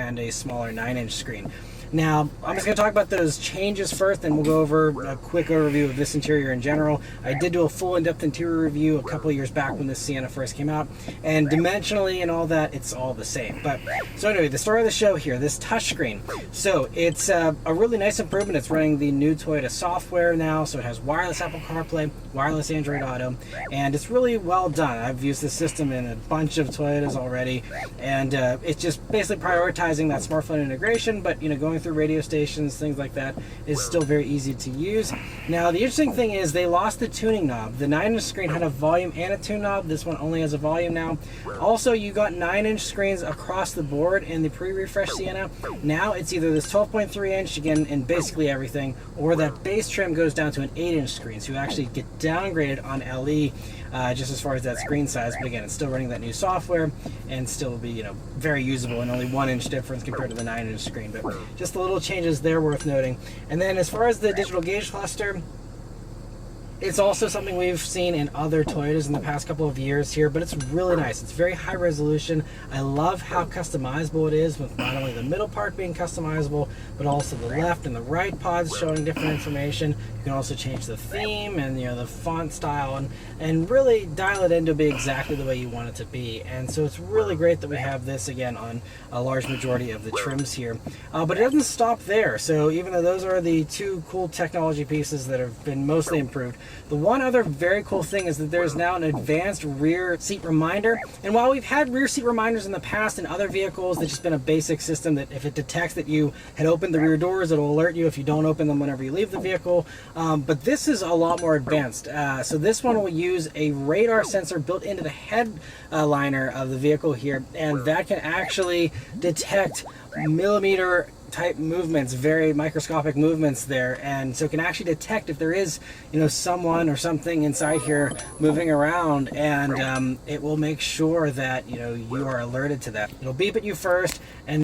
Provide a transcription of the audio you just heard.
and a smaller 9-inch screen. Now, I'm just going to talk about those changes first, and we'll go over a quick overview of this interior in general. I did do a full in-depth interior review a couple of years back when this Sienna first came out, and dimensionally and all that, it's all the same. But so anyway, the story of the show here, this touchscreen. So it's a really nice improvement. It's running the new Toyota software now, so it has wireless Apple CarPlay, wireless Android Auto, and it's really well done. I've used this system in a bunch of Toyotas already, and it's just basically prioritizing that smartphone integration, but going through radio stations, things like that, is still very easy to use. Now, the interesting thing is they lost the tuning knob. The 9-inch screen had a volume and a tune knob. This one only has a volume now. Also, you got 9-inch screens across the board in the pre-refresh Sienna. Now it's either this 12.3-inch, again, in basically everything, or that base trim goes down to an 8-inch screen. So you actually get downgraded on LE just as far as that screen size. But again, it's still running that new software and still be, very usable, and only 1-inch difference compared to the 9-inch screen. But just the little changes there worth noting. And then as far as the digital gauge cluster, it's also something we've seen in other Toyotas in the past couple of years here, but it's really nice. It's very high resolution. I love how customizable it is, with not only the middle part being customizable, but also the left and the right pods showing different information. You can also change the theme and the font style, and really dial it in to be exactly the way you want it to be. And so it's really great that we have this again on a large majority of the trims here. But it doesn't stop there. So even though those are the two cool technology pieces that have been mostly improved, the one other very cool thing is that there's now an advanced rear seat reminder. And while we've had rear seat reminders in the past in other vehicles, that's just been a basic system that if it detects that you had opened the rear doors, it'll alert you if you don't open them whenever you leave the vehicle. But this is a lot more advanced. So this one will use a radar sensor built into the headliner of the vehicle here, and that can actually detect millimeter type movements, very microscopic movements there, and so it can actually detect if there is someone or something inside here moving around, and it will make sure that you are alerted to that. It'll beep at you first, and